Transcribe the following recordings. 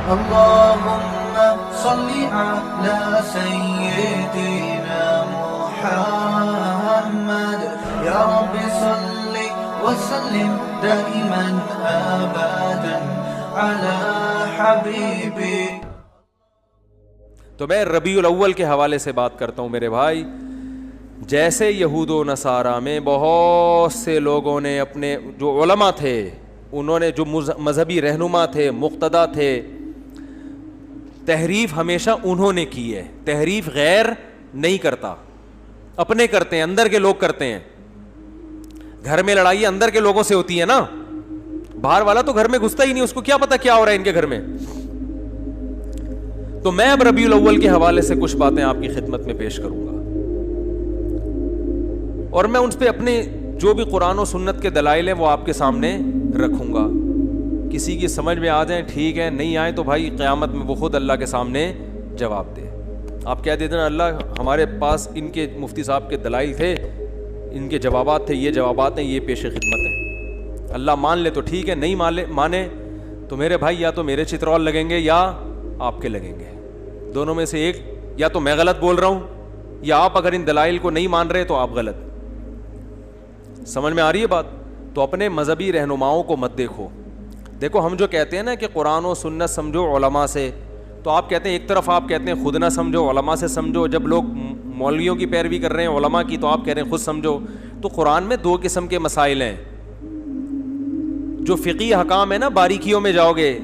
اللهم صل على سيدنا محمد يا رب صل وسلم دائما ابدا على حبيبي. تو میں ربیع الاول کے حوالے سے بات کرتا ہوں میرے بھائی. جیسے یہود و نصارہ میں بہت سے لوگوں نے اپنے جو علماء تھے, انہوں نے جو مذہبی رہنما تھے, مقتدا تھے, تحریف ہمیشہ انہوں نے کی ہے. تحریف غیر نہیں کرتا, اپنے کرتے ہیں, اندر کے لوگ کرتے ہیں. گھر میں لڑائی اندر کے لوگوں سے ہوتی ہے نا, باہر والا تو گھر میں گھستا ہی نہیں, اس کو کیا پتا کیا ہو رہا ہے ان کے گھر میں. تو میں اب ربیع الاول کے حوالے سے کچھ باتیں آپ کی خدمت میں پیش کروں گا, اور میں ان پہ اپنے جو بھی قرآن و سنت کے دلائل ہیں وہ آپ کے سامنے رکھوں گا. کسی کی سمجھ میں آ جائیں ٹھیک ہے, نہیں آئے تو بھائی قیامت میں وہ خود اللہ کے سامنے جواب دے. آپ کہہ دیتے نا اللہ ہمارے پاس ان کے مفتی صاحب کے دلائل تھے, ان کے جوابات تھے, یہ جوابات ہیں, یہ پیش خدمت ہیں. اللہ مان لے تو ٹھیک ہے, نہیں مانے تو میرے بھائی یا تو میرے چترول لگیں گے یا آپ کے لگیں گے, دونوں میں سے ایک. یا تو میں غلط بول رہا ہوں یا آپ اگر ان دلائل کو نہیں مان رہے تو آپ غلط. سمجھ میں آ رہی ہے بات؟ تو اپنے مذہبی رہنماؤں کو مت دیکھو. دیکھو ہم جو کہتے ہیں نا کہ قرآن و سنت سمجھو علماء سے, تو آپ کہتے ہیں ایک طرف آپ کہتے ہیں خود نہ سمجھو, علماء سے سمجھو. جب لوگ مولویوں کی پیروی کر رہے ہیں علماء کی, تو آپ کہہ رہے ہیں خود سمجھو. تو قرآن میں دو قسم کے مسائل ہیں. جو فقہی احکام ہے نا, باریکیوں میں جاؤ گے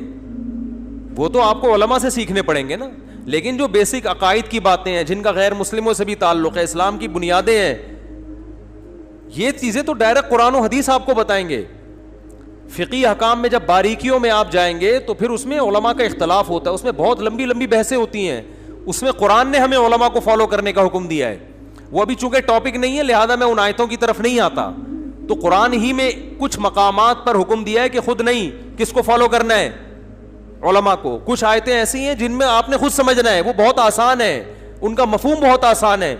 وہ تو آپ کو علماء سے سیکھنے پڑیں گے نا, لیکن جو بیسک عقائد کی باتیں ہیں جن کا غیر مسلموں سے بھی تعلق ہے, اسلام کی بنیادیں ہیں, یہ چیزیں تو ڈائریکٹ قرآن و حدیث آپ کو بتائیں گے. فقہی احکام میں جب باریکیوں میں آپ جائیں گے تو پھر اس میں علماء کا اختلاف ہوتا ہے, اس میں بہت لمبی لمبی بحثیں ہوتی ہیں. اس میں قرآن نے ہمیں علماء کو فالو کرنے کا حکم دیا ہے. وہ ابھی چونکہ ٹاپک نہیں ہے لہذا میں ان آیتوں کی طرف نہیں آتا. تو قرآن ہی میں کچھ مقامات پر حکم دیا ہے کہ خود نہیں, کس کو فالو کرنا ہے؟ علماء کو. کچھ آیتیں ایسی ہیں جن میں آپ نے خود سمجھنا ہے, وہ بہت آسان ہے, ان کا مفہوم بہت آسان ہے,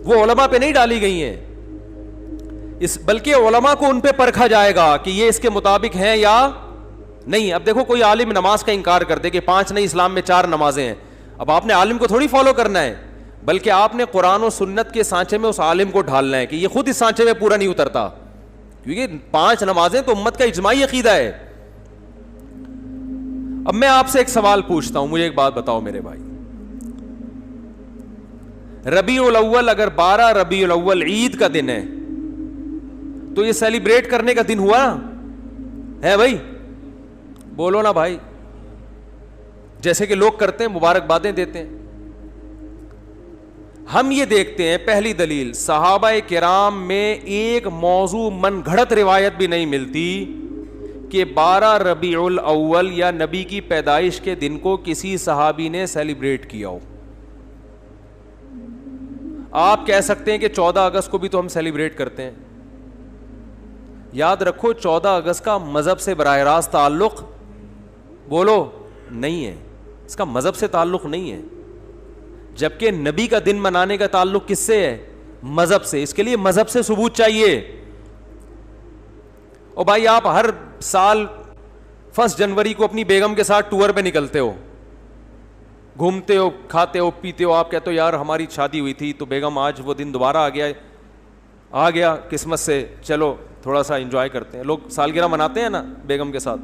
وہ علماء پہ نہیں ڈالی گئی ہیں. بلکہ علماء کو ان پہ پرکھا جائے گا کہ یہ اس کے مطابق ہیں یا نہیں. اب دیکھو کوئی عالم نماز کا انکار کر دے کہ 5 نہیں اسلام میں 4 نمازیں ہیں, اب آپ نے عالم کو تھوڑی فالو کرنا ہے, بلکہ آپ نے قرآن و سنت کے سانچے میں اس عالم کو ڈھالنا ہے کہ یہ خود اس سانچے میں پورا نہیں اترتا, کیونکہ 5 نمازیں تو امت کا اجماعی عقیدہ ہے. اب میں آپ سے ایک سوال پوچھتا ہوں, مجھے ایک بات بتاؤ میرے بھائی, ربیع الاول اگر 12 ربیع الاول عید کا دن ہے تو یہ سیلیبریٹ کرنے کا دن ہوا ہے بھائی؟ بولو نا بھائی. جیسے کہ لوگ کرتے ہیں, مبارکبادیں دیتے ہیں. ہم یہ دیکھتے ہیں, پہلی دلیل, صحابہ کرام میں ایک موضوع من گھڑت روایت بھی نہیں ملتی کہ 12 ربیع الاول یا نبی کی پیدائش کے دن کو کسی صحابی نے سیلیبریٹ کیا ہو. آپ کہہ سکتے ہیں کہ 14 اگست کو بھی تو ہم سیلیبریٹ کرتے ہیں. یاد رکھو 14 اگست کا مذہب سے براہ راست تعلق, بولو, نہیں ہے. اس کا مذہب سے تعلق نہیں ہے, جبکہ نبی کا دن منانے کا تعلق کس سے ہے؟ مذہب سے. اس کے لیے مذہب سے ثبوت چاہیے. اور بھائی آپ ہر سال 1 جنوری کو اپنی بیگم کے ساتھ ٹور پہ نکلتے ہو, گھومتے ہو, کھاتے ہو, پیتے ہو. آپ کہتے ہو یار ہماری شادی ہوئی تھی تو بیگم آج وہ دن دوبارہ آ گیا قسمت سے, چلو تھوڑا سا انجوائے کرتے ہیں. لوگ سالگرہ مناتے ہیں نا بیگم کے ساتھ,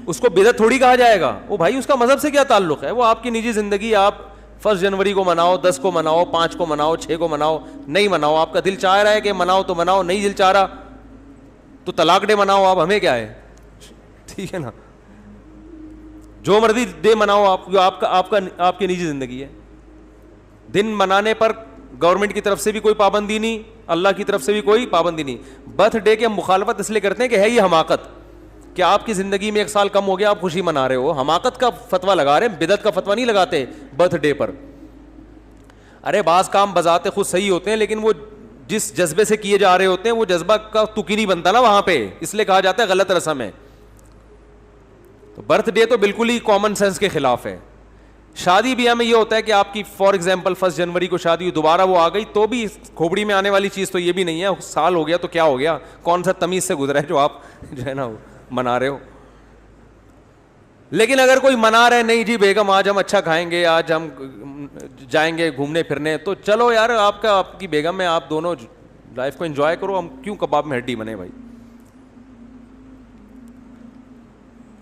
اس کو بدعت تھوڑی کہا جائے گا. وہ بھائی اس کا مذہب سے کیا تعلق ہے؟ وہ آپ کی نجی زندگی. آپ 1 جنوری کو مناؤ, 10 کو مناؤ, 5 کو مناؤ, 6 کو مناؤ, نہیں مناؤ. آپ کا دل چاہ رہا ہے کہ مناؤ تو مناؤ, نہیں دل چاہ رہا تو طلاق ڈے مناؤ. آپ ہمیں کیا ہے, ٹھیک ہے نا, جو مرضی ڈے مناؤ آپ, جو آپ کی نجی زندگی ہے. دن منانے پر گورنمنٹ کی طرف سے بھی کوئی پابندی نہیں, اللہ کی طرف سے بھی کوئی پابندی نہیں. برتھ ڈے کی ہم مخالفت اس لیے کرتے ہیں کہ ہے یہ حماقت, کہ آپ کی زندگی میں 1 سال کم ہو گیا, آپ خوشی منا رہے ہو. حماقت کا فتویٰ لگا رہے ہیں, بدعت کا فتویٰ نہیں لگاتے برتھ ڈے پر. ارے بعض کام بذات خود صحیح ہوتے ہیں, لیکن وہ جس جذبے سے کیے جا رہے ہوتے ہیں وہ جذبہ کا تکی نہیں بنتا نا وہاں پہ, اس لیے کہا جاتا ہے غلط رسم ہے. تو برتھ ڈے تو بالکل ہی کامن سینس کے خلاف ہے. شادی بیاہ میں یہ ہوتا ہے کہ آپ کی فار ایگزامپل 1 جنوری کو شادی ہوئی, دوبارہ وہ آ گئی تو بھی کھوپڑی میں آنے والی چیز تو یہ بھی نہیں ہے, سال ہو گیا تو کیا ہو گیا, کون سا تمیز سے گزرا ہے جو آپ جو ہے نا منا رہے ہو. لیکن اگر کوئی منا رہے نہیں جی بیگم آج ہم اچھا کھائیں گے, آج ہم جائیں گے گھومنے پھرنے, تو چلو یار آپ کی بیگم ہے, آپ دونوں لائف کو انجوائے کرو, ہم کیوں کباب میں ہڈی بنے بھائی.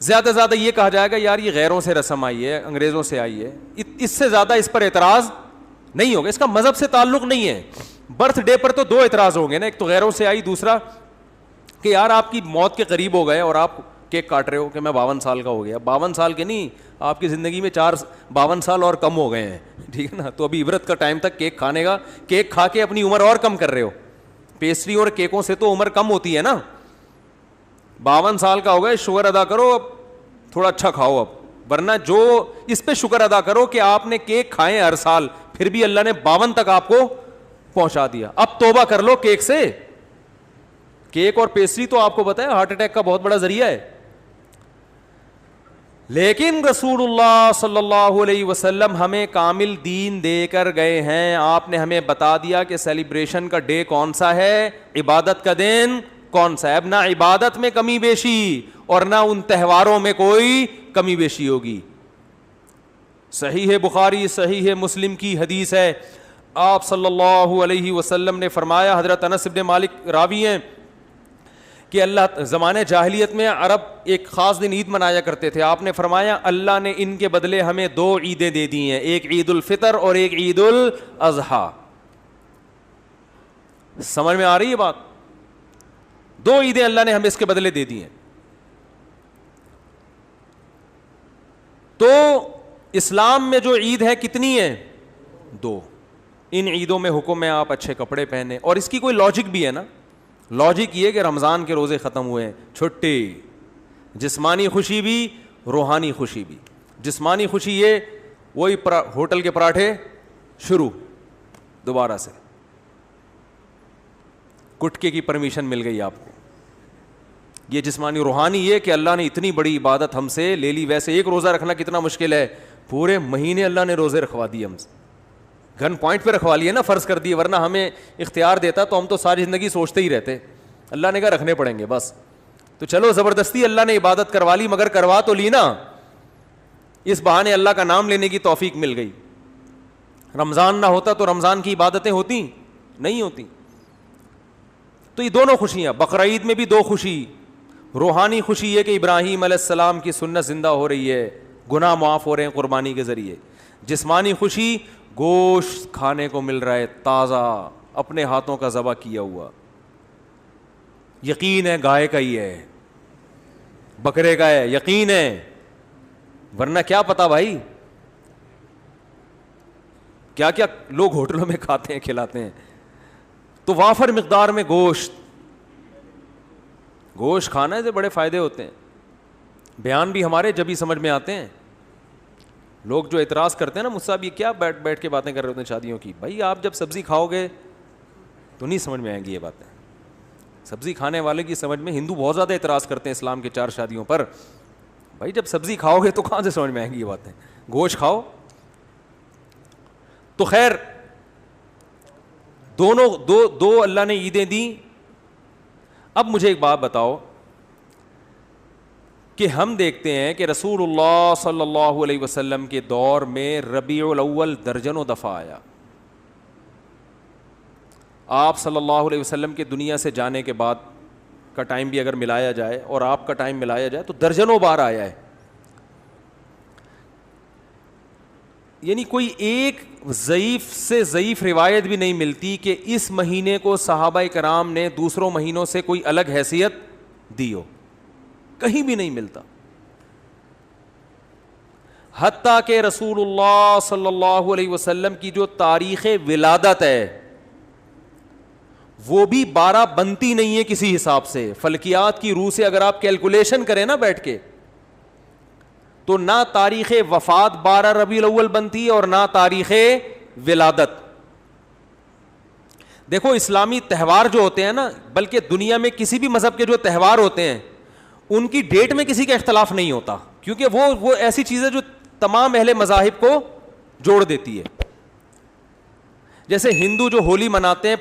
زیادہ سے زیادہ یہ کہا جائے گا یار یہ غیروں سے رسم آئی ہے, انگریزوں سے آئی ہے, اس سے زیادہ اس پر اعتراض نہیں ہوگا. اس کا مذہب سے تعلق نہیں ہے. برتھ ڈے پر تو دو اعتراض ہوں گے نا, ایک تو غیروں سے آئی, دوسرا کہ یار آپ کی موت کے قریب ہو گئے اور آپ کیک کاٹ رہے ہو کہ میں 52 سال کا ہو گیا. 52 سال کے نہیں, آپ کی زندگی میں 52 سال اور کم ہو گئے ہیں, ٹھیک ہے نا. تو ابھی عبرت کا ٹائم تک کیک کھانے کا, کیک کھا کے اپنی عمر اور کم کر رہے ہو. پیسٹری اور کیکوں سے تو عمر کم ہوتی ہے نا. 52 سال کا ہو گئے, شکر ادا کرو, اب تھوڑا اچھا کھاؤ اب, ورنہ جو اس پہ شکر ادا کرو کہ آپ نے کیک کھائے ہر سال, پھر بھی اللہ نے 52 تک آپ کو پہنچا دیا. اب توبہ کر لو کیک سے. کیک اور پیسٹری تو آپ کو پتا ہے ہارٹ اٹیک کا بہت بڑا ذریعہ ہے. لیکن رسول اللہ صلی اللہ علیہ وسلم ہمیں کامل دین دے کر گئے ہیں. آپ نے ہمیں بتا دیا کہ سیلیبریشن کا ڈے کون سا ہے, عبادت کا دن کون سا ہے. اب نہ عبادت میں کمی بیشی اور نہ ان تہواروں میں کوئی کمی بیشی ہوگی. صحیح ہے بخاری, صحیح ہے مسلم کی حدیث ہے, آپ صلی اللہ علیہ وسلم نے فرمایا, حضرت انس بن مالک راوی ہیں, کہ اللہ زمانے جاہلیت میں عرب ایک خاص دن عید منایا کرتے تھے. آپ نے فرمایا اللہ نے ان کے بدلے ہمیں 2 عیدیں دے دی ہیں, ایک عید الفطر اور ایک عید الاضحیٰ. سمجھ میں آ رہی ہے بات؟ 2 عیدیں اللہ نے ہمیں اس کے بدلے دے دی ہیں. تو اسلام میں جو عید ہے کتنی ہے؟ 2. ان عیدوں میں حکم ہے آپ اچھے کپڑے پہنے, اور اس کی کوئی لاجک بھی ہے نا. لاجک یہ کہ رمضان کے روزے ختم ہوئے, چھٹی, جسمانی خوشی بھی روحانی خوشی بھی. جسمانی خوشی یہ وہی ہوٹل کے پراٹھے شروع دوبارہ سے, گٹکے کی پرمیشن مل گئی آپ کو, یہ جسمانی. روحانی یہ کہ اللہ نے اتنی بڑی عبادت ہم سے لے لی. ویسے ایک روزہ رکھنا کتنا مشکل ہے, پورے مہینے اللہ نے روزے رکھوا دیے ہم سے, گن پوائنٹ پہ رکھوا لیے نا, فرض کر دیے, ورنہ ہمیں اختیار دیتا تو ہم تو ساری زندگی سوچتے ہی رہتے. اللہ نے کہا رکھنے پڑیں گے بس. تو چلو زبردستی اللہ نے عبادت کروا لی, مگر کروا تو لی نا, اس بہانے اللہ کا نام لینے کی توفیق مل گئی. رمضان نہ ہوتا تو رمضان کی عبادتیں ہوتی نہیں ہوتی. تو یہ دونوں خوشیاں, بقرعید میں بھی 2 خوشی. روحانی خوشی یہ کہ ابراہیم علیہ السلام کی سنت زندہ ہو رہی ہے, گناہ معاف ہو رہے ہیں قربانی کے ذریعے. جسمانی خوشی گوشت کھانے کو مل رہا ہے تازہ, اپنے ہاتھوں کا ذبح کیا ہوا. یقین ہے گائے کا ہی ہے, بکرے کا ہے, یقین ہے, ورنہ کیا پتا بھائی کیا کیا لوگ ہوٹلوں میں کھاتے ہیں کھلاتے ہیں. تو وافر مقدار میں گوشت کھانے سے بڑے فائدے ہوتے ہیں. بیان بھی ہمارے جب ہی سمجھ میں آتے ہیں. لوگ جو اعتراض کرتے ہیں نا مجھ سے, یہ کیا بیٹھ کے باتیں کر رہے ہوتے ہیں شادیوں کی, بھائی آپ جب سبزی کھاؤ گے تو نہیں سمجھ میں آئیں گی یہ باتیں. سبزی کھانے والے کی سمجھ میں, ہندو بہت زیادہ اعتراض کرتے ہیں اسلام کے 4 شادیوں پر, بھائی جب سبزی کھاؤ گے تو کہاں سے سمجھ میں آئیں گی یہ باتیں, گوشت کھاؤ. تو خیر دونوں دو اللہ نے عیدیں دیں. اب مجھے ایک بات بتاؤ کہ ہم دیکھتے ہیں کہ رسول اللہ صلی اللہ علیہ وسلم کے دور میں ربیع الاول درجنوں دفعہ آیا. آپ صلی اللہ علیہ وسلم کے دنیا سے جانے کے بعد کا ٹائم بھی اگر ملایا جائے اور آپ کا ٹائم ملایا جائے تو درجنوں بار آیا ہے. یعنی کوئی ایک ضعیف سے ضعیف روایت بھی نہیں ملتی کہ اس مہینے کو صحابہ کرام نے دوسروں مہینوں سے کوئی الگ حیثیت دی ہو, کہیں بھی نہیں ملتا. حتیٰ کہ رسول اللہ صلی اللہ علیہ وسلم کی جو تاریخ ولادت ہے وہ بھی 12 بنتی نہیں ہے کسی حساب سے. فلکیات کی روح سے اگر آپ کیلکولیشن کریں نا بیٹھ کے, تو نہ تاریخ وفات 12 ربیع الاول بنتی ہے اور نہ تاریخ ولادت. دیکھو اسلامی تہوار جو ہوتے ہیں نا, بلکہ دنیا میں کسی بھی مذہب کے جو تہوار ہوتے ہیں ان کی ڈیٹ میں کسی کا اختلاف نہیں ہوتا, کیونکہ وہ ایسی چیز ہے جو تمام اہل مذاہب کو جوڑ دیتی ہے. جیسے ہندو جو ہولی مناتے ہیں,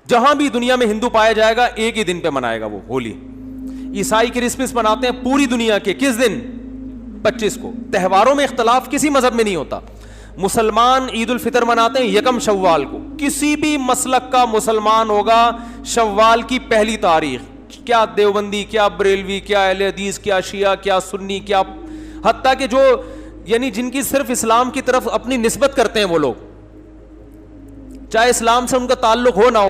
جہاں بھی دنیا میں ہندو پایا جائے گا ایک ہی دن پہ منائے گا وہ ہولی. عیسائی کرسمس مناتے ہیں پوری دنیا کے کس دن؟ 25 کو. تہواروں میں اختلاف کسی مذہب میں نہیں ہوتا. مسلمان عید الفطر مناتے ہیں 1 شوال کو. کسی بھی مسلک کا مسلمان ہوگا شوال کی پہلی تاریخ, کیا دیوبندی, کیا بریلوی, کیا اہل حدیث, کیا شیعہ, کیا سنی, کیا حتیٰ کہ جو یعنی جن کی صرف اسلام کی طرف اپنی نسبت کرتے ہیں وہ لوگ, چاہے اسلام سے ان کا تعلق ہو نہ ہو,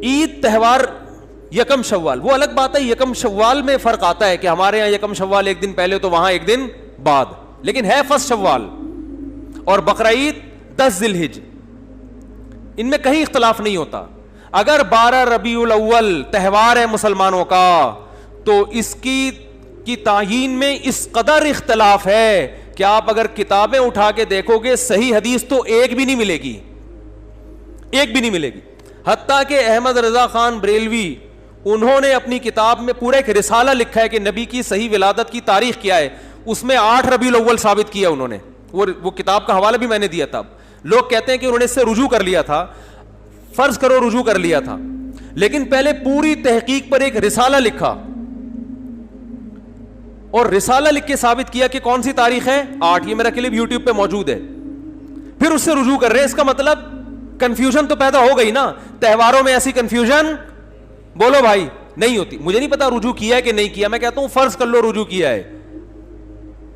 عید تہوار 1 شوال وہ الگ بات ہے. 1 شوال میں فرق آتا ہے کہ ہمارے یہاں 1 شوال ایک دن پہلے تو وہاں ایک دن بعد, لیکن ہے 1 شوال. اور بقرعید 10 ذی الحج, ان میں کہیں اختلاف نہیں ہوتا. اگر 12 ربیع الاول تہوار ہے مسلمانوں کا تو اس کی تعیین میں اس قدر اختلاف ہے کہ آپ اگر کتابیں اٹھا کے دیکھو گے صحیح حدیث تو ایک بھی نہیں ملے گی, ایک بھی نہیں ملے گی. حتیٰ کہ احمد رضا خان بریلوی انہوں نے اپنی کتاب میں پورا ایک رسالہ لکھا ہے کہ نبی کی صحیح ولادت کی تاریخ کیا ہے, اس میں 8 ربیع الاول ثابت کیا انہوں نے. وہ کتاب کا حوالہ بھی میں نے دیا تھا. لوگ کہتے ہیں کہ انہوں نے اس سے رجوع کر لیا تھا, فرض کرو رجوع کر لیا تھا, لیکن پہلے پوری تحقیق پر ایک رسالہ لکھا اور رسالہ لکھ کے ثابت کیا کہ کون سی تاریخ ہے 8. یہ میرا کلپ یوٹیوب پہ موجود ہے. پھر اس سے رجوع کر رہے ہیں. اس کا مطلب کنفیوژن تو پیدا ہو گئی نا. تہواروں میں ایسی کنفیوژن بولو بھائی نہیں ہوتی. مجھے نہیں پتا رجوع کیا ہے کہ نہیں کیا, میں کہتا ہوں فرض کر لو رجوع کیا ہے.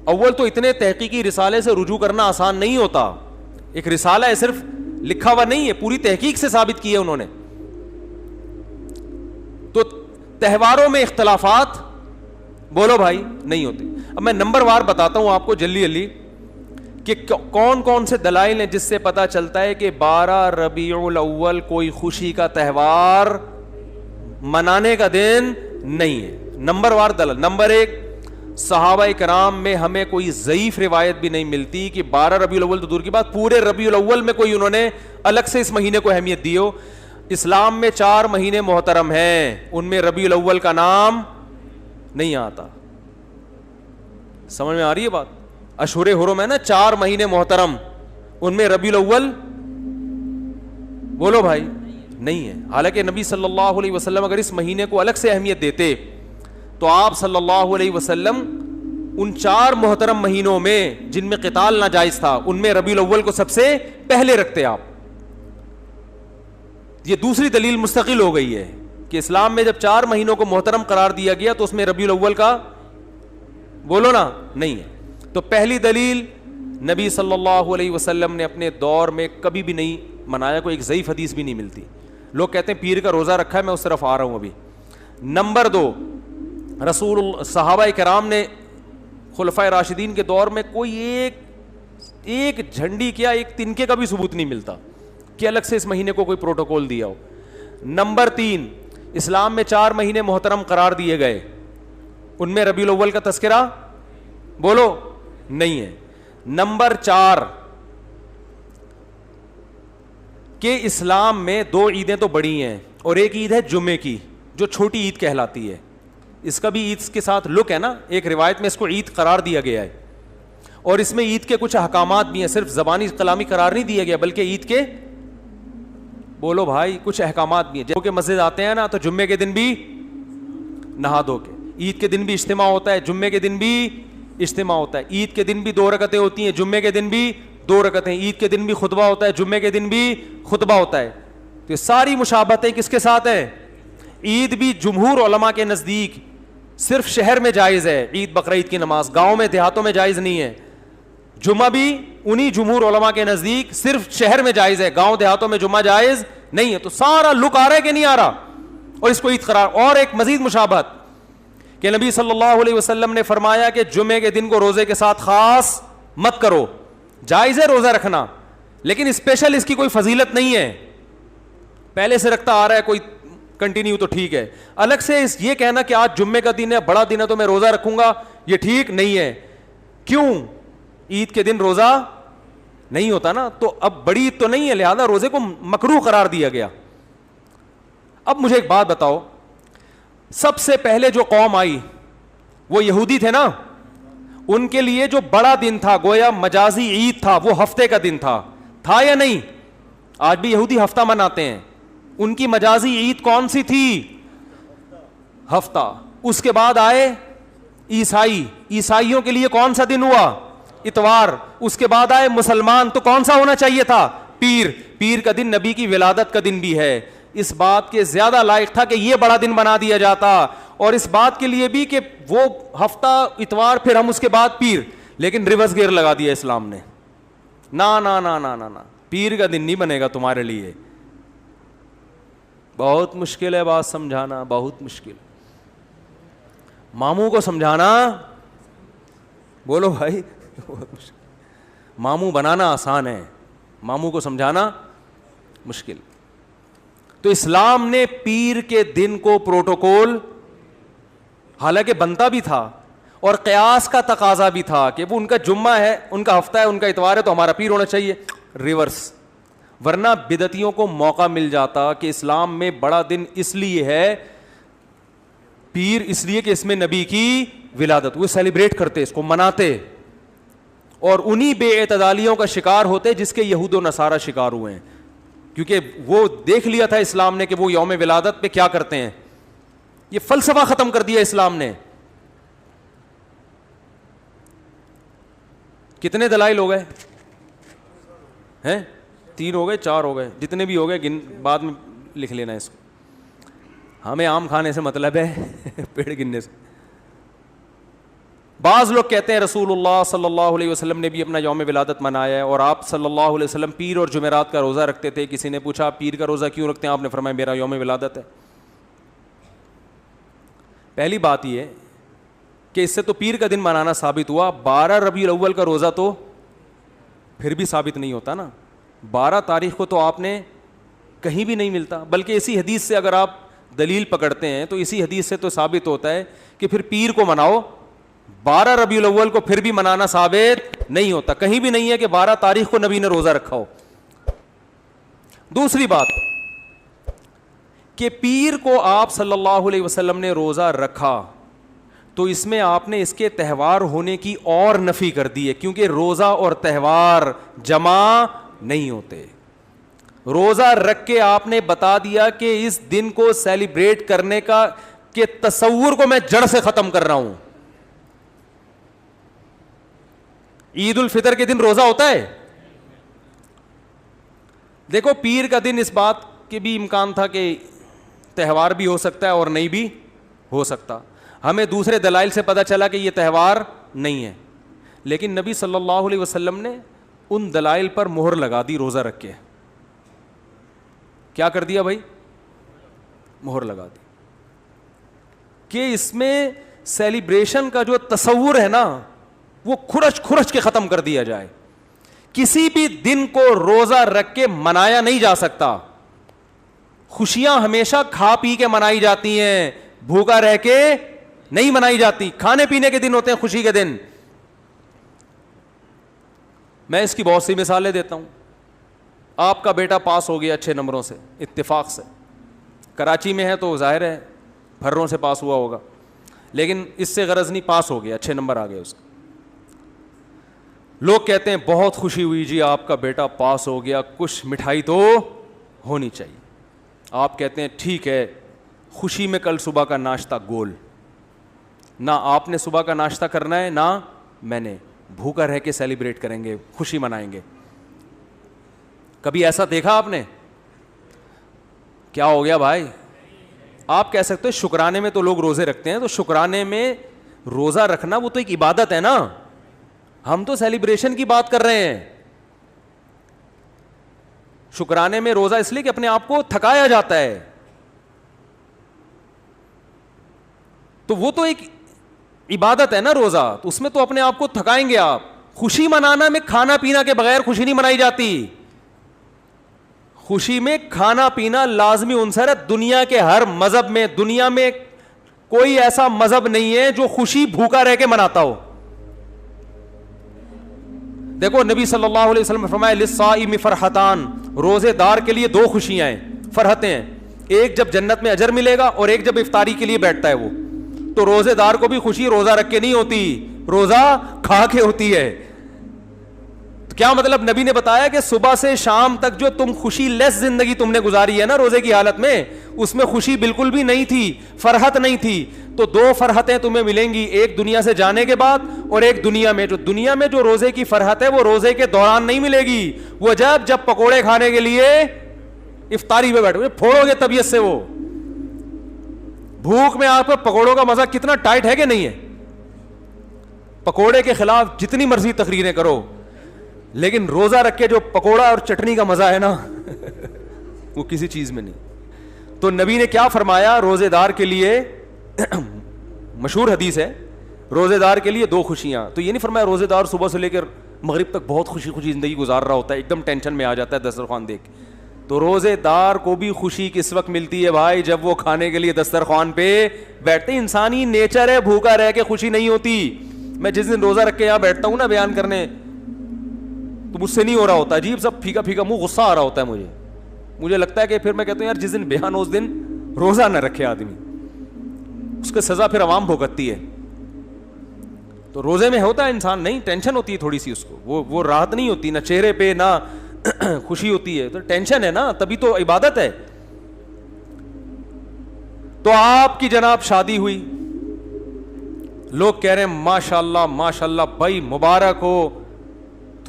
اول تو اتنے تحقیقی رسالے سے رجوع کرنا آسان نہیں ہوتا. ایک رسالہ ہے, صرف لکھا ہوا نہیں ہے, پوری تحقیق سے ثابت کیا انہوں نے. تو تہواروں میں اختلافات بولو بھائی نہیں ہوتے. اب میں نمبر وار بتاتا ہوں آپ کو جلدی جلدی کہ کون کون سے دلائل ہیں جس سے پتا چلتا ہے کہ 12 ربیع الاول کوئی خوشی کا تہوار منانے کا دن نہیں ہے. نمبر وار دلائل. نمبر 1, صحابہ کرام میں ہمیں کوئی ضعیف روایت بھی نہیں ملتی کہ 12 ربیع الاول تو دور کی بات, پورے ربیع الاول میں کوئی انہوں نے الگ سے اس مہینے کو اہمیت دی ہو. اسلام میں 4 مہینے محترم ہیں, ان میں ربیع الاول کا نام نہیں آتا. سمجھ میں آ رہی ہے بات؟ اشہر حرم ہے نا 4 مہینے محترم, ان میں ربیع الاول بولو بھائی نہیں ہے. حالانکہ نبی صلی اللہ علیہ وسلم اگر اس مہینے کو الگ سے اہمیت دیتے تو آپ صلی اللہ علیہ وسلم ان 4 محترم مہینوں میں جن میں قتال ناجائز تھا ان میں ربیع الاول کو سب سے پہلے رکھتے آپ. یہ دوسری دلیل مستقل ہو گئی ہے کہ اسلام میں جب 4 مہینوں کو محترم قرار دیا گیا تو اس میں ربیع الاول کا بولو نا نہیں ہے. تو پہلی دلیل, نبی صلی اللہ علیہ وسلم نے اپنے دور میں کبھی بھی نہیں منایا, کوئی ایک ضعیف حدیث بھی نہیں ملتی. لوگ کہتے ہیں پیر کا روزہ رکھا ہے, میں اس طرف آ رہا ہوں ابھی. نمبر 2, صحابہ کرام نے خلفائے راشدین کے دور میں کوئی ایک جھنڈی کیا ایک تنکے کا بھی ثبوت نہیں ملتا کہ الگ سے اس مہینے کو کوئی پروٹوکول دیا ہو. نمبر 3, اسلام میں 4 مہینے محترم قرار دیے گئے, ان میں ربیع الاول کا تذکرہ بولو نہیں ہے. نمبر 4 کہ اسلام میں 2 عیدیں تو بڑی ہیں اور ایک عید ہے جمعے کی جو چھوٹی عید کہلاتی ہے. اس کا بھی عید کے ساتھ لک ہے نا, ایک روایت میں اس کو عید قرار دیا گیا ہے اور اس میں عید کے کچھ احکامات بھی ہیں, صرف زبانی کلامی قرار نہیں دیا گیا بلکہ عید کے بولو بھائی کچھ احکامات بھی ہیں. جو کہ مسجد آتے ہیں نا تو جمعے کے دن بھی نہا دھو کے, عید کے دن بھی اجتماع ہوتا ہے, جمعے کے دن بھی اجتماع ہوتا ہے, عید کے دن بھی 2 رکعتیں ہوتی ہیں, جمعے کے دن بھی 2 رکعتیں, عید کے دن بھی خطبہ ہوتا ہے, جمعے کے دن بھی خطبہ ہوتا ہے. تو یہ ساری مشابہتیں کس کے ساتھ ہیں؟ عید بھی جمہور علماء کے نزدیک صرف شہر میں جائز ہے, عید بقرعید کی نماز گاؤں میں دیہاتوں میں جائز نہیں ہے. جمعہ بھی انہی جمہور علماء کے نزدیک صرف شہر میں جائز ہے, گاؤں دیہاتوں میں جمعہ جائز نہیں ہے. تو سارا لک آ رہا ہے کہ نہیں آ رہا, اور اس کو عید قرار. اور ایک مزید مشابہت کہ نبی صلی اللہ علیہ وسلم نے فرمایا کہ جمعے کے دن کو روزے کے ساتھ خاص مت کرو. جائز ہے روزہ رکھنا لیکن اسپیشل اس کی کوئی فضیلت نہیں ہے, پہلے سے رکھتا آ رہا ہے کوئی کنٹینیو تو ٹھیک ہے. الگ سے یہ کہنا کہ آج جمعے کا دن ہے بڑا دن ہے تو میں روزہ رکھوں گا, یہ ٹھیک نہیں ہے. کیوں؟ عید کے دن روزہ نہیں ہوتا نا, تو اب بڑی عید تو نہیں ہے لہذا روزے کو مکروہ قرار دیا گیا. اب مجھے ایک بات بتاؤ, سب سے پہلے جو قوم آئی وہ یہودی تھے نا, ان کے لیے جو بڑا دن تھا گویا مجازی عید تھا, وہ ہفتے کا دن تھا یا نہیں؟ آج بھی یہودی ہفتہ مناتے ہیں, ان کی مجازی عید کون سی تھی؟ ہفتہ. اس کے بعد آئے عیسائیوں کے لیے کون سا دن ہوا؟ اتوار. اس کے بعد آئے مسلمان, تو کون سا ہونا چاہیے تھا؟ پیر کا دن نبی کی ولادت کا دن بھی ہے. اس بات کے زیادہ لائق تھا کہ یہ بڑا دن بنا دیا جاتا, اور اس بات کے لیے بھی کہ وہ ہفتہ اتوار پھر ہم اس کے بعد پیر, لیکن ریورس گیئر لگا دیا اسلام نے. نا نا نا نا نا نا, پیر کا دن نہیں بنے گا تمہارے لیے. بہت مشکل ہے بات سمجھانا, بہت مشکل. ماموں کو سمجھانا, بولو بھائی, بہت مشکل. ماموں بنانا آسان ہے, ماموں کو سمجھانا مشکل. تو اسلام نے پیر کے دن کو پروٹوکول, حالانکہ بنتا بھی تھا اور قیاس کا تقاضا بھی تھا کہ وہ ان کا جمعہ ہے, ان کا ہفتہ ہے, ان کا اتوار ہے, تو ہمارا پیر ہونا چاہیے, ریورس. ورنہ بدعتیوں کو موقع مل جاتا کہ اسلام میں بڑا دن اس لیے ہے پیر, اس لیے کہ اس میں نبی کی ولادت, وہ سیلیبریٹ کرتے, اس کو مناتے, اور انہی بے اعتدالیوں کا شکار ہوتے جس کے یہود و نصارہ شکار ہوئے ہیں, کیونکہ وہ دیکھ لیا تھا اسلام نے کہ وہ یوم ولادت پہ کیا کرتے ہیں. یہ فلسفہ ختم کر دیا اسلام نے. کتنے دلائل ہو گئے ہیں؟ 3 ہو گئے, 4 ہو گئے, جتنے بھی ہو گئے بعد میں لکھ لینا اس کو. ہمیں آم کھانے سے مطلب ہے پیڑ گننے سے. بعض لوگ کہتے ہیں رسول اللہ صلی اللہ علیہ وسلم نے بھی اپنا یوم ولادت منایا ہے, اور آپ صلی اللہ علیہ وسلم پیر اور جمعرات کا روزہ رکھتے تھے. کسی نے پوچھا آپ پیر کا روزہ کیوں رکھتے ہیں؟ آپ نے فرمایا میرا یوم ولادت ہے. پہلی بات یہ کہ اس سے تو پیر کا دن منانا ثابت ہوا, 12 ربیع الاول کا روزہ تو پھر بھی ثابت نہیں ہوتا نا. 12 تاریخ کو تو آپ نے کہیں بھی نہیں ملتا, بلکہ اسی حدیث سے اگر آپ دلیل پکڑتے ہیں تو اسی حدیث سے تو ثابت ہوتا ہے کہ پھر پیر کو مناؤ. 12 ربیع الاول کو پھر بھی منانا ثابت نہیں ہوتا, کہیں بھی نہیں ہے کہ 12 تاریخ کو نبی نے روزہ رکھا ہو. دوسری بات کہ پیر کو آپ صلی اللہ علیہ وسلم نے روزہ رکھا تو اس میں آپ نے اس کے تہوار ہونے کی اور نفی کر دی ہے, کیونکہ روزہ اور تہوار جمع نہیں ہوتے. روزہ رکھ کے آپ نے بتا دیا کہ اس دن کو سیلیبریٹ کرنے کا کہ تصور کو میں جڑ سے ختم کر رہا ہوں. عید الفطر کے دن روزہ ہوتا ہے؟ دیکھو پیر کا دن اس بات کے بھی امکان تھا کہ تہوار بھی ہو سکتا ہے اور نہیں بھی ہو سکتا. ہمیں دوسرے دلائل سے پتہ چلا کہ یہ تہوار نہیں ہے, لیکن نبی صلی اللہ علیہ وسلم نے ان دلائل پر مہر لگا دی روزہ رکھ کے. کیا کر دیا بھائی؟ مہر لگا دی کہ اس میں سیلیبریشن کا جو تصور ہے نا وہ کھرچ کے ختم کر دیا جائے. کسی بھی دن کو روزہ رکھ کے منایا نہیں جا سکتا. خوشیاں ہمیشہ کھا پی کے منائی جاتی ہیں, بھوکا رہ کے نہیں منائی جاتی. کھانے پینے کے دن ہوتے ہیں خوشی کے دن. میں اس کی بہت سی مثالیں دیتا ہوں. آپ کا بیٹا پاس ہو گیا اچھے نمبروں سے, اتفاق سے, کراچی میں ہے تو ظاہر ہے پھروں سے پاس ہوا ہوگا, لیکن اس سے غرض نہیں, پاس ہو گیا, اچھے نمبر آ گئے اس کے. لوگ کہتے ہیں بہت خوشی ہوئی جی آپ کا بیٹا پاس ہو گیا, کچھ مٹھائی تو ہونی چاہیے. آپ کہتے ہیں ٹھیک ہے, خوشی میں کل صبح کا ناشتہ گول. نہ آپ نے صبح کا ناشتہ کرنا ہے نہ میں نے, بھوکا رہ کے سیلیبریٹ کریں گے, خوشی منائیں گے. کبھی ایسا دیکھا آپ نے؟ کیا ہو گیا بھائی؟ آپ کہہ سکتے ہیں شکرانے میں تو لوگ روزے رکھتے ہیں, تو شکرانے میں روزہ رکھنا وہ تو ایک عبادت ہے نا. ہم تو سیلیبریشن کی بات کر رہے ہیں. شکرانے میں روزہ اس لیے کہ اپنے آپ کو تھکایا جاتا ہے, تو وہ تو ایک عبادت ہے نا روزہ, تو اس میں تو اپنے آپ کو تھکائیں گے آپ. خوشی منانا میں کھانا پینا کے بغیر خوشی نہیں منائی جاتی. خوشی میں کھانا پینا لازمی عنصر ہے. دنیا کے ہر مذہب میں, دنیا میں کوئی ایسا مذہب نہیں ہے جو خوشی بھوکا رہ کے مناتا ہو. دیکھو نبی صلی اللہ علیہ وسلم نے فرمایا للصائم فرحتان, روزے دار کے لیے 2 خوشیاں ہیں, فرحتیں ہیں. ایک جب جنت میں اجر ملے گا, اور ایک جب افطاری کے لیے بیٹھتا ہے وہ. تو روزے دار کو بھی خوشی روزہ رکھ کے نہیں ہوتی, روزہ کھا کے ہوتی ہے. تو کیا مطلب؟ نبی نے بتایا کہ صبح سے شام تک جو تم خوشی لیس زندگی تم نے گزاری ہے نا روزے کی حالت میں, اس میں خوشی بالکل بھی نہیں تھی, فرحت نہیں تھی. تو دو فرحتیں تمہیں ملیں گی, ایک دنیا سے جانے کے بعد اور ایک دنیا میں. جو دنیا میں جو روزے کی فرحت ہے وہ روزے کے دوران نہیں ملے گی, وہ جب پکوڑے کھانے کے لیے افطاری پہ بیٹھو پھوڑو گے طبیعت سے. وہ بھوک میں آپ کو پکوڑوں کا مزہ کتنا ٹائٹ ہے کہ نہیں ہے. پکوڑے کے خلاف جتنی مرضی تقریریں کرو, لیکن روزہ رکھ کے جو پکوڑا اور چٹنی کا مزہ ہے نا وہ کسی چیز میں نہیں. تو نبی نے کیا فرمایا روزے دار کے لیے؟ مشہور حدیث ہے, روزے دار کے لیے دو خوشیاں. تو یہ نہیں فرمایا روزے دار صبح سے لے کر مغرب تک بہت خوشی خوشی زندگی گزار رہا ہوتا ہے, ایک دم ٹینشن میں آ جاتا ہے دسترخوان دیکھ. تو روزے دار کو بھی خوشی کس وقت ملتی ہے بھائی؟ جب وہ کھانے کے لیے دسترخوان پہ بیٹھتے. انسانی نیچر ہے, بھوکا رہ کے خوشی نہیں ہوتی. میں جس دن روزہ رکھ کے یہاں بیٹھتا ہوں نا بیان کرنے, تو مجھ سے نہیں ہو رہا ہوتا, عجیب سب پھیکا پھیکا منہ, غصہ آ رہا ہوتا ہے مجھے لگتا ہے کہ پھر میں کہتا ہوں یار جس دن بیان ہو اس دن روزہ نہ رکھے آدمی, اس کی سزا پھر عوام بھگتتی ہے. تو روزے میں ہوتا ہے انسان نہیں, ٹینشن ہوتی ہے تھوڑی سی اس کو, وہ راحت نہیں ہوتی, نہ چہرے پہ نہ خوشی ہوتی ہے. تو ٹینشن ہے نا, تبھی تو عبادت ہے. تو آپ کی جناب شادی ہوئی, لوگ کہہ رہے ہیں ماشاء اللہ ماشاء اللہ بھائی مبارک ہو,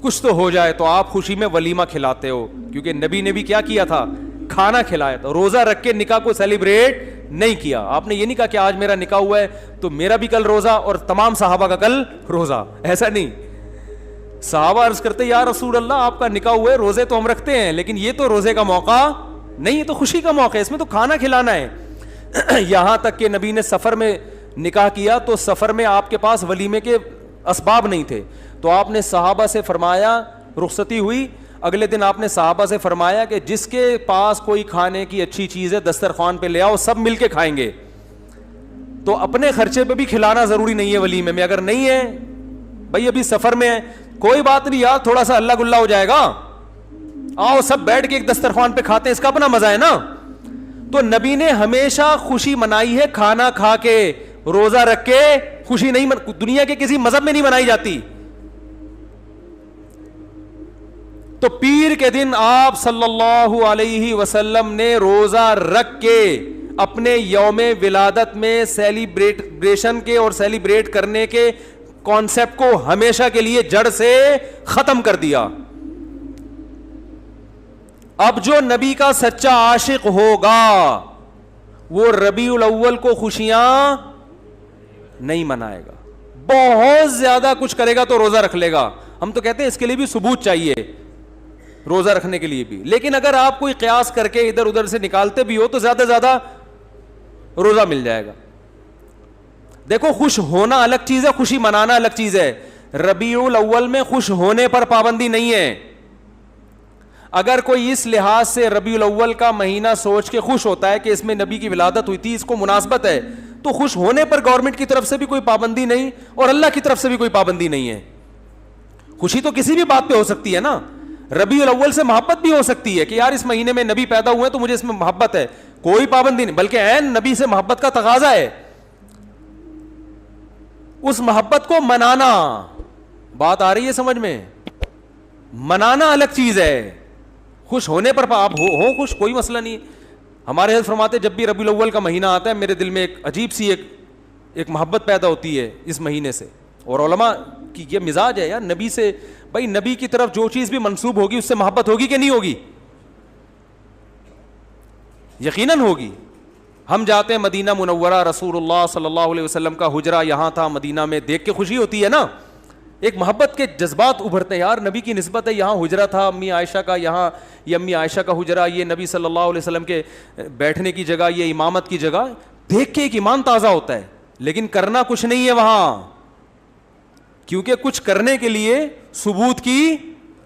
کچھ تو ہو جائے. تو آپ خوشی میں ولیمہ کھلاتے ہو, کیونکہ نبی نے بھی کیا کیا تھا؟ کھانا کھلایا تھا. روزہ رکھ کے نکاح کو سیلیبریٹ نہیں کیا. آپ نے یہ نہیں کہا کہ آج میرا نکاح ہوا ہے تو میرا بھی کل روزہ اور تمام صحابہ کا کل روزہ, ایسا نہیں. صحابہ عرض کرتے یا رسول اللہ آپ کا نکاح ہوا ہے, روزے تو ہم رکھتے ہیں لیکن یہ تو روزے کا موقع نہیں, یہ تو خوشی کا موقع ہے, اس میں تو کھانا کھلانا ہے. یہاں تک کہ نبی نے سفر میں نکاح کیا تو سفر میں آپ کے پاس ولیمے کے اسباب نہیں تھے, تو آپ نے صحابہ سے فرمایا, رخصتی ہوئی اگلے دن آپ نے صحابہ سے فرمایا کہ جس کے پاس کوئی کھانے کی اچھی چیز ہے دسترخوان پہ لے آؤ, سب مل کے کھائیں گے. تو اپنے خرچے پہ بھی کھلانا ضروری نہیں ہے ولیمے میں. اگر نہیں ہے بھائی ابھی سفر میں ہے, کوئی بات نہیں یار تھوڑا سا اللہ گلا ہو جائے گا, آؤ سب بیٹھ کے ایک دسترخوان پہ کھاتے ہیں, اس کا اپنا مزہ ہے نا. تو نبی نے ہمیشہ خوشی منائی ہے کھانا کھا کے, روزہ رکھ کے خوشی نہیں دنیا کے کسی مذہب میں نہیں منائی جاتی. تو پیر کے دن آپ صلی اللہ علیہ وسلم نے روزہ رکھ کے اپنے یوم ولادت میں سیلیبریشن کے اور سیلیبریٹ کرنے کے کانسیپٹ کو ہمیشہ کے لیے جڑ سے ختم کر دیا. اب جو نبی کا سچا عاشق ہوگا وہ ربیع الاول کو خوشیاں نہیں منائے گا, بہت زیادہ کچھ کرے گا تو روزہ رکھ لے گا. ہم تو کہتے ہیں اس کے لیے بھی ثبوت چاہیے روزہ رکھنے کے لیے بھی, لیکن اگر آپ کوئی قیاس کر کے ادھر ادھر سے نکالتے بھی ہو تو زیادہ سے زیادہ روزہ مل جائے گا. دیکھو خوش ہونا الگ چیز ہے, خوشی منانا الگ چیز ہے. ربیع الاول میں خوش ہونے پر پابندی نہیں ہے. اگر کوئی اس لحاظ سے ربیع الاول کا مہینہ سوچ کے خوش ہوتا ہے کہ اس میں نبی کی ولادت ہوئی تھی, اس کو مناسبت ہے, تو خوش ہونے پر گورنمنٹ کی طرف سے بھی کوئی پابندی نہیں اور اللہ کی طرف سے بھی کوئی پابندی نہیں ہے. خوشی تو کسی بھی بات پہ ہو سکتی ہے نا. ربیع الاول سے محبت بھی ہو سکتی ہے کہ یار اس مہینے میں نبی پیدا ہوئے تو مجھے اس میں محبت ہے, کوئی پابندی نہیں, بلکہ عین نبی سے محبت کا تقاضا ہے. اس محبت کو منانا, بات آ رہی ہے سمجھ میں؟ منانا الگ چیز ہے, خوش ہونے پر آپ ہو خوش, کوئی مسئلہ نہیں. ہمارے حضرت فرماتے جب بھی ربیع الاول کا مہینہ آتا ہے میرے دل میں ایک عجیب سی ایک محبت پیدا ہوتی ہے اس مہینے سے. اور علماء کی یہ مزاج ہے یار, نبی سے بھائی نبی کی طرف جو چیز بھی منسوب ہوگی اس سے محبت ہوگی کہ نہیں ہوگی؟ یقیناً ہوگی. ہم جاتے ہیں مدینہ منورہ, رسول اللہ صلی اللہ علیہ وسلم کا حجرہ یہاں تھا مدینہ میں, دیکھ کے خوشی ہوتی ہے نا, ایک محبت کے جذبات ابھرتے ہیں, یار نبی کی نسبت ہے, یہاں حجرہ تھا امی عائشہ کا, یہاں یہ امی عائشہ کا حجرہ, یہ نبی صلی اللہ علیہ وسلم کے بیٹھنے کی جگہ, یہ امامت کی جگہ, دیکھ کے ایک ایمان تازہ ہوتا ہے. لیکن کرنا کچھ نہیں ہے وہاں, کیونکہ کچھ کرنے کے لیے ثبوت کی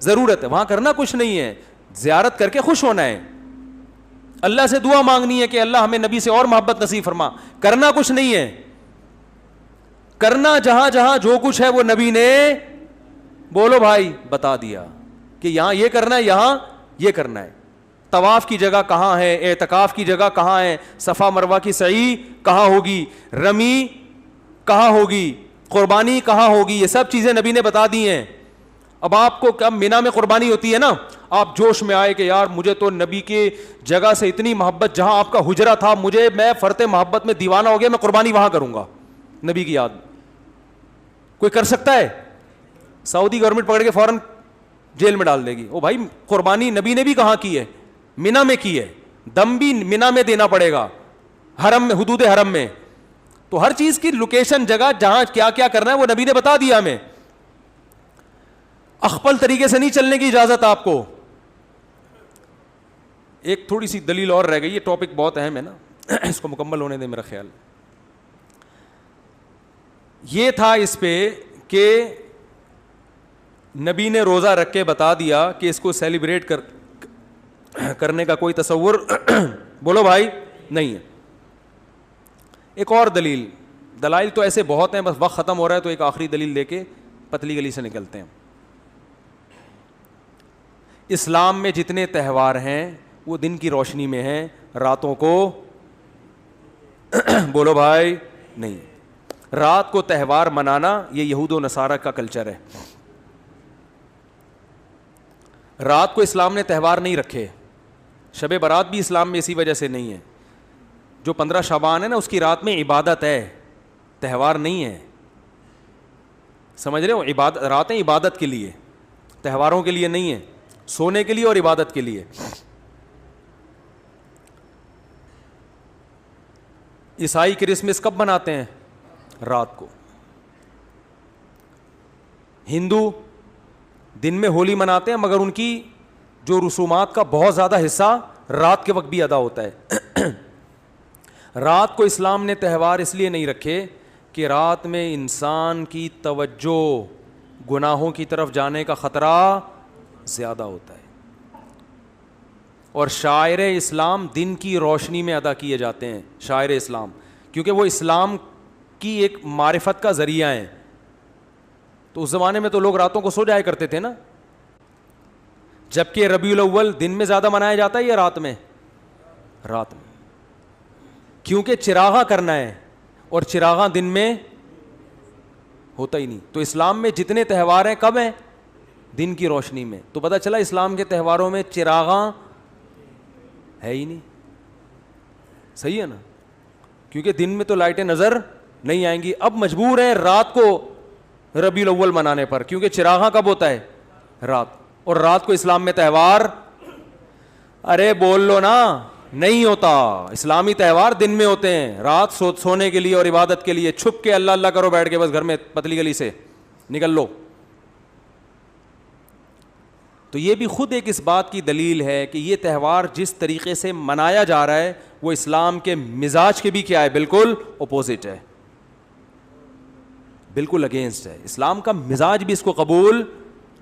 ضرورت ہے. وہاں کرنا کچھ نہیں ہے, زیارت کر کے خوش ہونا ہے, اللہ سے دعا مانگنی ہے کہ اللہ ہمیں نبی سے اور محبت نصیب فرما. کرنا کچھ نہیں ہے, کرنا جہاں جہاں جو کچھ ہے وہ نبی نے بولو بھائی بتا دیا کہ یہاں یہ کرنا ہے, یہاں یہ کرنا ہے. طواف کی جگہ کہاں ہے, اعتکاف کی جگہ کہاں ہے, صفا مروہ کی سعی کہاں ہوگی, رمی کہاں ہوگی, قربانی کہاں ہوگی, یہ سب چیزیں نبی نے بتا دی ہیں. اب آپ کو کیا مینا میں قربانی ہوتی ہے نا, آپ جوش میں آئے کہ یار مجھے تو نبی کی جگہ سے اتنی محبت, جہاں آپ کا حجرہ تھا, میں فرط محبت میں دیوانہ ہو گیا, میں قربانی وہاں کروں گا نبی کی یاد. کوئی کر سکتا ہے؟ سعودی گورنمنٹ پکڑ کے فوراً جیل میں ڈال دے گی. او بھائی قربانی نبی نے بھی کہاں کی ہے؟ مینا میں کی ہے. دم بھی مینا میں دینا پڑے گا, حرم میں, حدود حرم میں. تو ہر چیز کی لوکیشن, جگہ جہاں کیا کیا کرنا ہے وہ نبی نے بتا دیا ہمیں. اخپل طریقے سے نہیں چلنے کی اجازت آپ کو. ایک تھوڑی سی دلیل اور رہ گئی, یہ ٹاپک بہت اہم ہے نا, اس کو مکمل ہونے دیں میرا خیال. یہ تھا اس پہ کہ نبی نے روزہ رکھ کے بتا دیا کہ اس کو سیلیبریٹ کرنے کا کوئی تصور بولو بھائی نہیں ہے. ایک اور دلائل تو ایسے بہت ہیں, بس وقت ختم ہو رہا ہے تو ایک آخری دلیل لے کے پتلی گلی سے نکلتے ہیں. اسلام میں جتنے تہوار ہیں وہ دن کی روشنی میں ہیں, راتوں کو بولو بھائی نہیں. رات کو تہوار منانا یہ یہود و نصارہ کا کلچر ہے. رات کو اسلام نے تہوار نہیں رکھے. شب برات بھی اسلام میں اسی وجہ سے نہیں ہے. جو 15 شعبان ہے نا, اس کی رات میں عبادت ہے, تہوار نہیں ہے. سمجھ رہے ہو؟ راتیں عبادت کے لیے, تہواروں کے لیے نہیں ہے, سونے کے لیے اور عبادت کے لیے. عیسائی کرسمس کب مناتے ہیں؟ رات کو. ہندو دن میں ہولی مناتے ہیں, مگر ان کی جو رسومات کا بہت زیادہ حصہ رات کے وقت بھی ادا ہوتا ہے. رات کو اسلام نے تہوار اس لیے نہیں رکھے کہ رات میں انسان کی توجہ گناہوں کی طرف جانے کا خطرہ زیادہ ہوتا ہے. اور شاعر اسلام دن کی روشنی میں ادا کیے جاتے ہیں, شاعر اسلام, کیونکہ وہ اسلام کی ایک معرفت کا ذریعہ ہیں. تو اس زمانے میں تو لوگ راتوں کو سو جایا کرتے تھے نا, جبکہ ربیع الاول دن میں زیادہ منایا جاتا ہے یا رات میں؟ رات میں, کیونکہ چراغاں کرنا ہے اور چراغاں دن میں ہوتا ہی نہیں. تو اسلام میں جتنے تہوار ہیں کب ہیں؟ دن کی روشنی میں. تو پتہ چلا اسلام کے تہواروں میں چراغاں ہے ہی نہیں. صحیح ہے نا, کیونکہ دن میں تو لائٹیں نظر نہیں آئیں گی. اب مجبور ہیں رات کو ربیع الاول منانے پر, کیونکہ چراغاں کب ہوتا ہے؟ رات. اور رات کو اسلام میں تہوار, ارے بول لو نا, نہیں ہوتا. اسلامی تہوار دن میں ہوتے ہیں, رات سونے کے لیے اور عبادت کے لیے. چھپ کے اللہ اللہ کرو بیٹھ کے بس گھر میں, پتلی گلی سے نکل لو. تو یہ بھی خود ایک اس بات کی دلیل ہے کہ یہ تہوار جس طریقے سے منایا جا رہا ہے وہ اسلام کے مزاج کے بھی کیا ہے؟ بالکل اپوزٹ ہے, بالکل اگینسٹ ہے. اسلام کا مزاج بھی اس کو قبول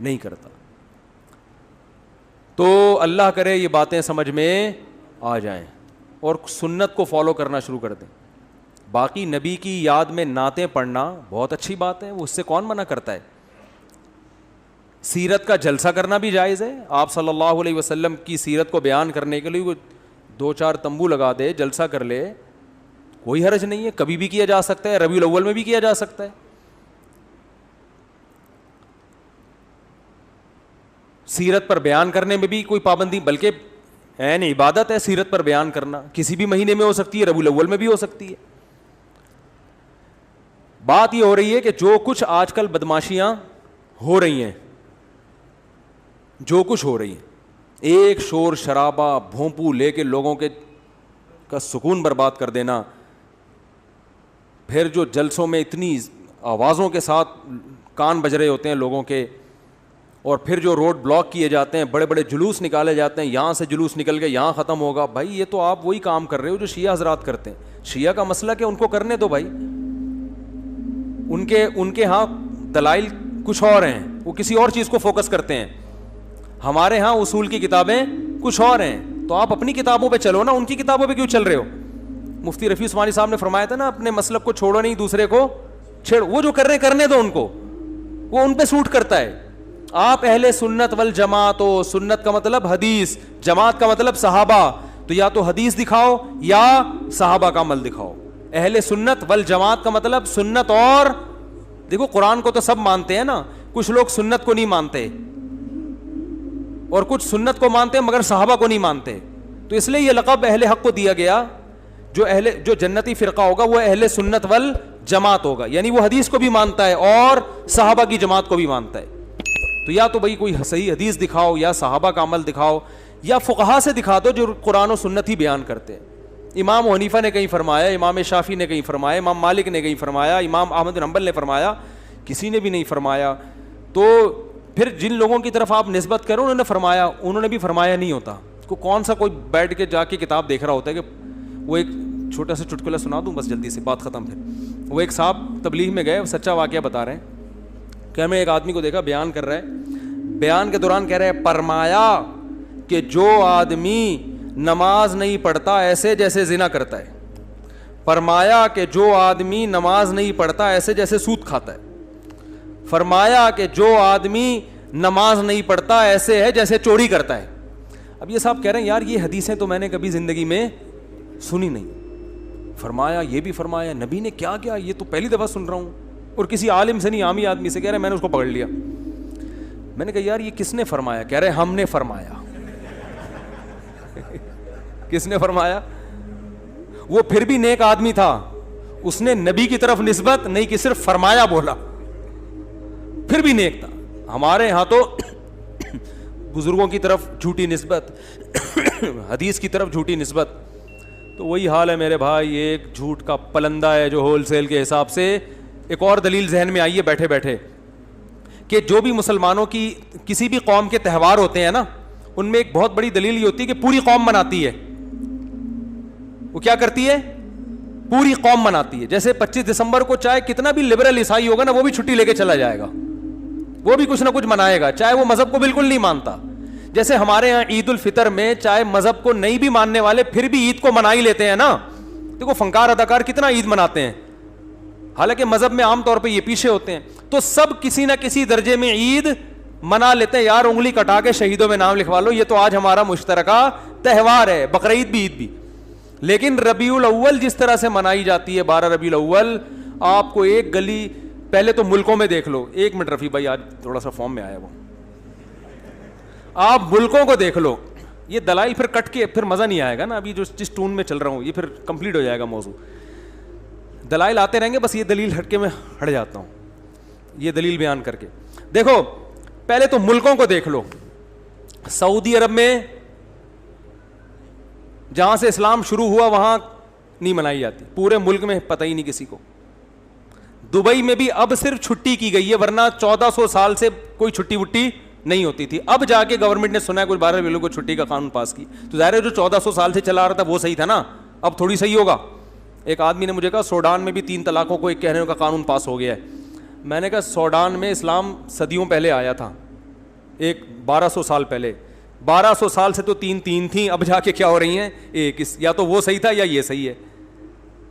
نہیں کرتا. تو اللہ کرے یہ باتیں سمجھ میں آ جائیں اور سنت کو فالو کرنا شروع کر دیں. باقی نبی کی یاد میں نعتیں پڑھنا بہت اچھی بات ہے, وہ اس سے کون منع کرتا ہے. سیرت کا جلسہ کرنا بھی جائز ہے. آپ صلی اللہ علیہ وسلم کی سیرت کو بیان کرنے کے لیے وہ 2-4 تمبو لگا دے, جلسہ کر لے, کوئی حرج نہیں ہے. کبھی بھی کیا جا سکتا ہے, ربیع الاول میں بھی کیا جا سکتا ہے. سیرت پر بیان کرنے میں بھی کوئی پابندی, بلکہ عین عبادت ہے سیرت پر بیان کرنا. کسی بھی مہینے میں ہو سکتی ہے, ربیع الاول میں بھی ہو سکتی ہے. بات یہ ہو رہی ہے کہ جو کچھ آج کل بدماشیاں ہو رہی ہیں, جو کچھ ہو رہی ہیں, ایک شور شرابہ بھونپو لے کے لوگوں کے کا سکون برباد کر دینا, پھر جو جلسوں میں اتنی آوازوں کے ساتھ کان بج رہے ہوتے ہیں لوگوں کے, اور پھر جو روڈ بلاک کیے جاتے ہیں, بڑے بڑے جلوس نکالے جاتے ہیں, یہاں سے جلوس نکل کے یہاں ختم ہوگا. بھائی یہ تو آپ وہی کام کر رہے ہو جو شیعہ حضرات کرتے ہیں. شیعہ کا مسئلہ کہ ان کو کرنے دو بھائی, ان کے ہاں دلائل کچھ اور ہیں, وہ کسی اور چیز کو فوکس کرتے ہیں. ہمارے ہاں اصول کی کتابیں کچھ اور ہیں, تو آپ اپنی کتابوں پہ چلو نا, ان کی کتابوں پہ کیوں چل رہے ہو؟ مفتی رفیع عثمانی صاحب نے فرمایا تھا نا, اپنے مسلک کو چھوڑو نہیں, دوسرے کو چھیڑو. وہ جو کر رہے ہیں کرنے دو ان کو, وہ ان پہ سوٹ کرتا ہے. آپ اہل سنت والجماعت ہو, سنت کا مطلب حدیث, جماعت کا مطلب صحابہ, تو یا تو حدیث دکھاؤ یا صحابہ کا عمل دکھاؤ. اہل سنت والجماعت کا مطلب سنت, اور دیکھو قرآن کو تو سب مانتے ہیں نا, کچھ لوگ سنت کو نہیں مانتے اور کچھ سنت کو مانتے مگر صحابہ کو نہیں مانتے. تو اس لیے یہ لقب اہل حق کو دیا گیا. جو جنتی فرقہ ہوگا وہ اہل سنت والجماعت ہوگا, یعنی وہ حدیث کو بھی مانتا ہے اور صحابہ کی جماعت کو بھی مانتا ہے. تو یا تو بھائی کوئی صحیح حدیث دکھاؤ, یا صحابہ کا عمل دکھاؤ, یا فقہا سے دکھا دو جو قرآن و سنت ہی بیان کرتے ہیں. امام حنیفہ نے کہیں فرمایا, امام شافعی نے کہیں فرمایا, امام مالک نے کہیں فرمایا, امام احمد بن حنبل نے فرمایا, کسی نے بھی نہیں فرمایا. تو پھر جن لوگوں کی طرف آپ نسبت کرو انہوں نے فرمایا, انہوں نے بھی فرمایا نہیں ہوتا. کون سا کوئی بیٹھ کے جا کے کتاب دیکھ رہا ہوتا ہے کہ وہ ایک چھوٹا سا چٹکلا سنا دوں بس جلدی سے بات ختم. پھر وہ ایک صاحب تبلیغ میں گئے, سچا واقعہ بتا رہے ہیں کہ ہمیں ایک آدمی کو دیکھا بیان کر رہا ہے, بیان کے دوران کہہ رہے ہیں فرمایا کہ جو آدمی نماز نہیں پڑھتا ایسے جیسے زنا کرتا ہے, فرمایا کہ جو آدمی نماز نہیں پڑھتا ایسے جیسے سود کھاتا ہے, فرمایا کہ جو آدمی نماز نہیں پڑھتا ایسے ہے جیسے چوری کرتا ہے. اب یہ صاحب کہہ رہے ہیں یار یہ حدیثیں تو میں نے کبھی زندگی میں سنی نہیں. فرمایا یہ بھی فرمایا, نبی نے کیا کیا یہ تو پہلی دفعہ سن رہا ہوں, اور کسی عالم سے نہیں عامی آدمی سے. کہہ رہے میں نے اس کو پکڑ لیا. میں نے کہا یار یہ کس نے فرمایا؟ کہہ رہے ہم نے فرمایا. کس نے فرمایا؟ وہ پھر بھی نیک آدمی تھا, اس نے نبی کی طرف نسبت نہیں کی, صرف فرمایا بولا, پھر بھی نیک تھا. ہمارے ہاں تو بزرگوں کی طرف جھوٹی نسبت, حدیث کی طرف جھوٹی نسبت. تو وہی حال ہے میرے بھائی, ایک جھوٹ کا پلندہ ہے جو ہول سیل کے حساب سے. ایک اور دلیل ذہن میں آئی ہے بیٹھے بیٹھے کہ جو بھی مسلمانوں کی کسی بھی قوم کے تہوار ہوتے ہیں نا, ان میں ایک بہت بڑی دلیل یہ ہوتی ہے کہ پوری قوم مناتی ہے. وہ کیا کرتی ہے؟ پوری قوم مناتی ہے. جیسے 25 دسمبر کو چاہے کتنا بھی لبرل عیسائی ہوگا نا, وہ بھی چھٹی لے کے چلا جائے گا, وہ بھی کچھ نہ کچھ منائے گا, چاہے وہ مذہب کو بالکل نہیں مانتا. جیسے ہمارے ہاں عید الفطر میں چاہے مذہب کو نہیں بھی ماننے والے پھر بھی عید کو منا ہی لیتے ہیں نا. دیکھو فنکار اداکار کتنا عید مناتے ہیں, حالانکہ مذہب میں عام طور پہ یہ پیچھے ہوتے ہیں. تو سب کسی نہ کسی درجے میں عید منا لیتے ہیں. یار انگلی کٹا کے شہیدوں میں نام لکھوا لو, یہ تو آج ہمارا مشترکہ تہوار ہے, بقرعید بھی عید بھی. لیکن ربیع الاول جس طرح سے منائی جاتی ہے, 12 ربیع الاول, آپ کو ایک گلی پہلے تو ملکوں میں دیکھ لو. ایک منٹ رفیع بھائی, آج تھوڑا سا فارم میں آیا وہ, آپ ملکوں کو دیکھ لو. یہ دلائل پھر کٹ کے پھر مزہ نہیں آئے گا نا, ابھی جو جس ٹون میں چل رہا ہوں یہ پھر کمپلیٹ ہو جائے گا موضوع. دلائل آتے رہیں گے, بس یہ دلیل ہٹ کے میں ہٹ جاتا ہوں یہ دلیل بیان کر کے. دیکھو پہلے تو ملکوں کو دیکھ لو. سعودی عرب میں جہاں سے اسلام شروع ہوا وہاں نہیں منائی جاتی, پورے ملک میں پتہ ہی نہیں کسی کو. دبئی میں بھی اب صرف چھٹی کی گئی ہے, ورنہ 1400 سال سے کوئی چھٹی وٹی نہیں ہوتی تھی. اب جا کے گورنمنٹ نے سنا ہے کوئی 12 ربیع کو چھٹی کا قانون پاس کی, تو ظاہر ہے جو 1400 سال سے چلا رہا تھا وہ صحیح تھا نا, اب تھوڑی صحیح ہوگا. ایک آدمی نے مجھے کہا سوڈان میں بھی 3 طلاقوں کو ایک کہنے کا قانون پاس ہو گیا ہے. میں نے کہا سوڈان میں اسلام صدیوں پہلے آیا تھا, ایک 1200 سال پہلے. 1200 سال سے تو 3 تھیں, اب جا کے کیا ہو رہی ہیں ایک. یا تو وہ صحیح تھا یا یہ صحیح ہے.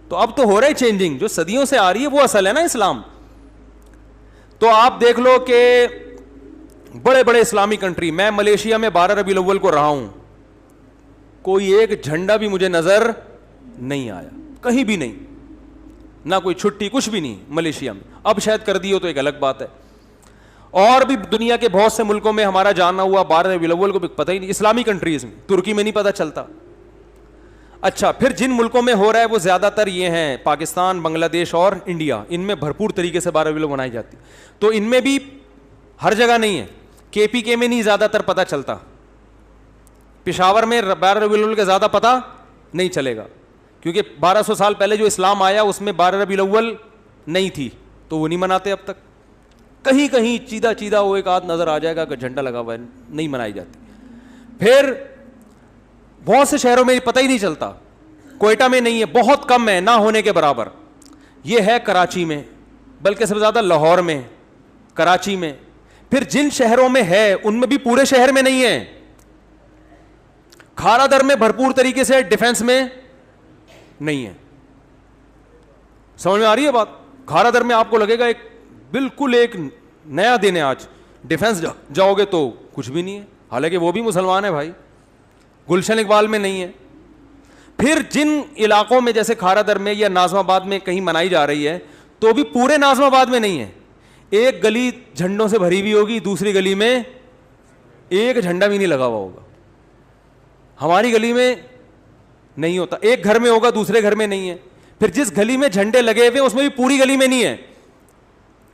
تو اب تو ہو رہا ہے چینجنگ, جو صدیوں سے آ رہی ہے وہ اصل ہے نا اسلام. تو آپ دیکھ لو کہ بڑے بڑے اسلامی کنٹری, میں ملیشیا میں 12 ربیع الاول کو رہا ہوں, کوئی ایک جھنڈا بھی مجھے نظر نہیں آیا, کہیں بھی نہیں, نہ کوئی چھٹی, کچھ بھی نہیں ملیشیا میں. اب شاید کر دی ہو تو ایک الگ بات ہے. اور بھی دنیا کے بہت سے ملکوں میں ہمارا جانا ہوا 12 ربیع الاول کو بھی پتہ ہی نہیں, اسلامی کنٹریز میں, ترکی میں نہیں پتہ چلتا. اچھا پھر جن ملکوں میں ہو رہا ہے وہ زیادہ تر یہ ہیں پاکستان, بنگلہ دیش اور انڈیا, ان میں بھرپور طریقے سے 12 ربیع الاول منائی جاتی. تو ان میں بھی ہر جگہ نہیں ہے, KPK میں نہیں زیادہ تر پتہ چلتا, پشاور میں 12 ربیع الاول کا زیادہ پتہ نہیں چلے گا, کیونکہ 1200 سال پہلے جو اسلام آیا اس میں 12 ربیع الاول نہیں تھی, تو وہ نہیں مناتے اب تک. کہیں کہیں چیدہ وہ ایک آدھ نظر آ جائے گا کہ جھنڈا لگا ہوا ہے, نہیں منائی جاتی. پھر بہت سے شہروں میں پتہ ہی نہیں چلتا, کوئٹہ میں نہیں ہے, بہت کم ہے, نہ ہونے کے برابر. یہ ہے کراچی میں, بلکہ سب سے زیادہ لاہور میں, کراچی میں. پھر جن شہروں میں ہے ان میں بھی پورے شہر میں نہیں ہے. کھارا در میں بھرپور طریقے سے, ڈیفنس میں نہیں ہے. سمجھ میں آ رہی ہے بات؟ کھارا در میں آپ کو لگے گا ایک بالکل ایک نیا دن ہے آج, ڈیفنس جاؤ گے تو کچھ بھی نہیں ہے, حالانکہ وہ بھی مسلمان ہے بھائی. گلشن اقبال میں نہیں ہے. پھر جن علاقوں میں جیسے کھارا در میں یا ناظم آباد میں کہیں منائی جا رہی ہے تو بھی پورے ناظم آباد میں نہیں ہے. ایک گلی جھنڈوں سے بھری ہوئی ہوگی, دوسری گلی میں ایک جھنڈا بھی نہیں لگا ہوا ہوگا. ہماری گلی میں نہیں ہوتا, ایک گھر میں ہوگا دوسرے گھر میں نہیں ہے. پھر جس گلی میں جھنڈے لگے ہوئے اس میں بھی پوری گلی میں نہیں ہے,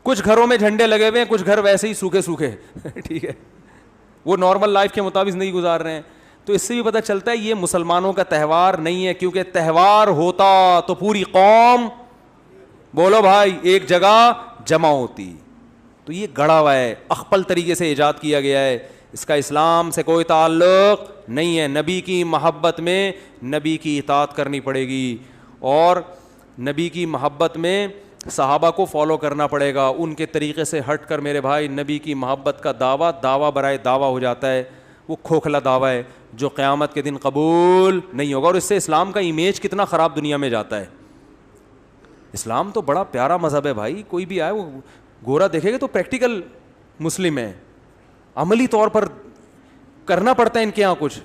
کچھ گھروں میں جھنڈے لگے ہوئے ہیں, کچھ گھر ویسے ہی سوکھے سوکھے ٹھیک ہے, وہ نارمل لائف کے مطابق نہیں گزار رہے ہیں. تو اس سے بھی پتہ چلتا ہے یہ مسلمانوں کا تہوار نہیں ہے, کیونکہ تہوار ہوتا تو پوری قوم, بولو بھائی, ایک جگہ جمع ہوتی. تو یہ گڑا ہوا ہے, اخپل طریقے سے ایجاد کیا گیا ہے, اس کا اسلام سے کوئی تعلق نہیں ہے. نبی کی محبت میں نبی کی اطاعت کرنی پڑے گی, اور نبی کی محبت میں صحابہ کو فالو کرنا پڑے گا. ان کے طریقے سے ہٹ کر میرے بھائی نبی کی محبت کا دعویٰ برائے دعویٰ ہو جاتا ہے, وہ کھوکھلا دعویٰ ہے جو قیامت کے دن قبول نہیں ہوگا. اور اس سے اسلام کا امیج کتنا خراب دنیا میں جاتا ہے. اسلام تو بڑا پیارا مذہب ہے بھائی, کوئی بھی آئے وہ گورا دیکھے گا تو پریکٹیکل مسلم ہے, عملی طور پر کرنا پڑتا ہے ان کے یہاں کچھ.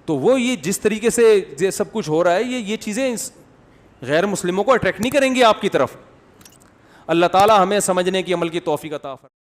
تو وہ یہ جس طریقے سے یہ سب کچھ ہو رہا ہے, یہ چیزیں غیر مسلموں کو اٹریکٹ نہیں کریں گی آپ کی طرف. اللہ تعالی ہمیں سمجھنے کی, عمل کی توفیق عطا فرمائے.